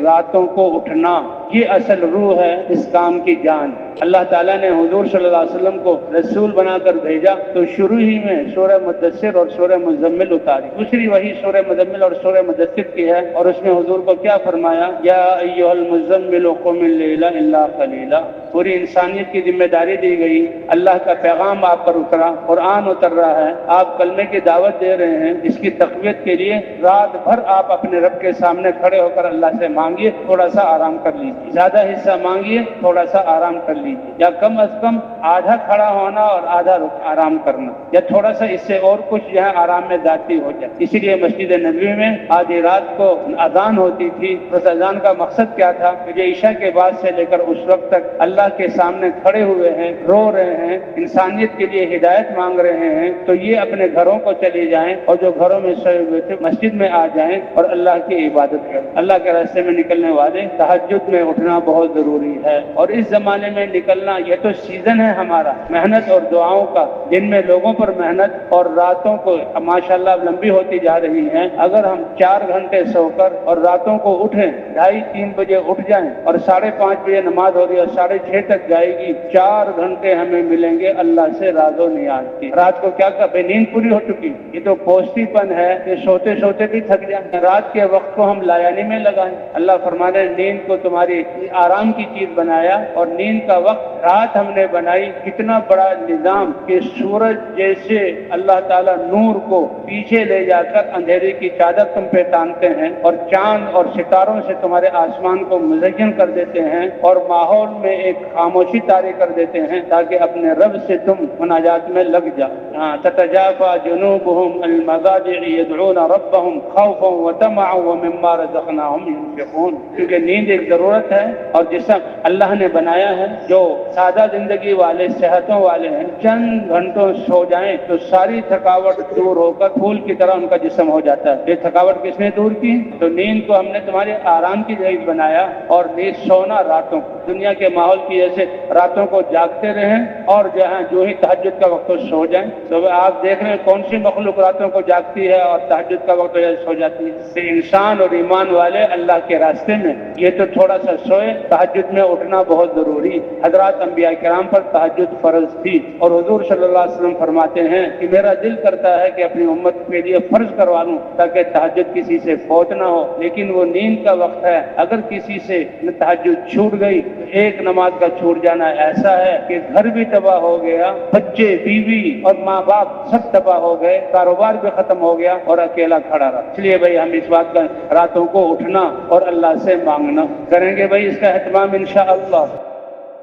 راتوں کو اٹھنا، یہ اصل روح ہے اس کام کی جان۔ اللہ تعالیٰ نے حضور صلی اللہ علیہ وسلم کو رسول بنا کر بھیجا تو شروع ہی میں سورہ مدثر اور سورہ مزمل اتاری۔ دوسری وہی سورہ مزمل اور سورہ مدثر کی ہے، اور اس میں حضور کو کیا فرمایا؟ یا ایھا المزمل قم اللیل الا قلیلا۔ پوری انسانیت کی ذمہ داری دی گئی، اللہ کا پیغام آپ پر اترا، قرآن اتر رہا ہے، آپ کلمے کی دعوت دے رہے ہیں، اس کی تقویت کے لیے رات بھر آپ اپنے رب کے سامنے کھڑے ہو کر اللہ سے مانگیے، تھوڑا سا آرام کر لیجیے، زیادہ حصہ مانگیے، تھوڑا سا آرام کر لیجیے، یا کم از کم آدھا کھڑا ہونا اور آدھا آرام کرنا، یا تھوڑا سا اس سے اور کچھ جو ہے آرام میں ذاتی ہو جائے۔ اسی لیے مسجد نبوی میں آدھی رات کو اذان ہوتی تھی۔ اس اذان کا مقصد کیا تھا کہ جو عشاء کے بعد سے لے کر اس وقت تک اللہ کے سامنے کھڑے ہوئے ہیں، رو رہے ہیں، انسانیت کے لیے ہدایت مانگ رہے ہیں، تو یہ اپنے گھروں کو چلے جائیں، اور جو گھروں میں سوئے ہوئے تھے مسجد میں آ جائیں اور اللہ کی عبادت کریں۔ اللہ کے راستے میں نکلنے والے تہجد میں اٹھنا بہت ضروری ہے، اور اس زمانے میں نکلنا، یہ تو سیزن ہے ہمارا محنت اور دعاؤں کا، جن میں لوگوں پر محنت اور راتوں کو ماشاءاللہ لمبی ہوتی جا رہی ہیں۔ اگر ہم 4 گھنٹے سو کر اور راتوں کو اٹھیں، 2:30-3 بجے اٹھ جائیں، اور 5:30 بجے نماز ہو رہی ہے اور 6:30 تک جائے گی، 4 گھنٹے ہمیں ملیں گے اللہ سے راز و نیاز کی۔ رات کو کیا کر نیند پوری ہو چکی، یہ تو پوستی پن ہے کہ سوتے سوتے بھی تھک جائیں۔ رات کے وقت کو ہم لایانی میں لگائیں۔ اللہ فرمانے نیند کو تمہاری آرام کی چیز بنایا، اور نیند کا وقت رات ہم نے بنائی۔ کتنا بڑا نظام کہ سورج جیسے اللہ تعالیٰ نور کو پیچھے لے جا کر اندھیرے کی چادر تم پہ تانتے ہیں، اور چاند اور ستاروں سے تمہارے آسمان کو مزین کر دیتے ہیں، اور ماحول میں ایک خاموشی طاری کر دیتے ہیں تاکہ اپنے رب سے تم مناجات میں لگ جاؤ۔ تتجافى جنوبهم عن المضاجع يدعون ربهم خوفا وطمعا ومما رزقناهم ينفقون۔ کیونکہ نیند ایک ضرورت ہے، اور جسم اللہ نے بنایا ہے، جو سادہ زندگی والے صحتوں والے ہیں، چند گھنٹوں سو جائیں تو ساری تھکاوٹ دور ہو کر پھول کی طرح ان کا جسم ہو جاتا ہے۔ یہ تھکاوٹ کس نے دور کی؟ تو نیند کو ہم نے تمہارے آرام کی جگہ بنایا، اور نیند سونا راتوں کو، دنیا کے ماحول کی وجہ سے راتوں کو جاگتے رہیں، اور جو ہی تہجد کا وقت سو جائیں۔ تو آپ دیکھ رہے ہیں کون سی مخلوق راتوں کو جاگتی ہے اور تہجد کا وقت سو جاتی ہے؟ کہ انسان اور ایمان والے اللہ کے راستے میں، یہ تو تھوڑا سا سوئے۔ تہجد میں اٹھنا بہت ضروری۔ حضرات انبیاء کرام پر تہجد فرض تھی، اور حضور صلی اللہ علیہ وسلم فرماتے ہیں کہ میرا دل کرتا ہے کہ اپنی امت کے لیے فرض کروا لوں تاکہ تہجد کسی سے فوت نہ ہو، لیکن وہ نیند کا وقت ہے۔ اگر کسی سے تہجد چھوٹ گئی تو ایک نماز کا چھوٹ جانا ایسا ہے کہ گھر بھی تباہ ہو گیا، بچے، بیوی اور ماں باپ سب تباہ ہو گئے، کاروبار بھی ختم ہو گیا، اور اکیلا کھڑا رہا۔ اس لیے بھائی ہم اس بات کا راتوں کو اٹھنا اور اللہ سے مانگنا کریں گے بھائی، اس کا اہتمام انشاءاللہ۔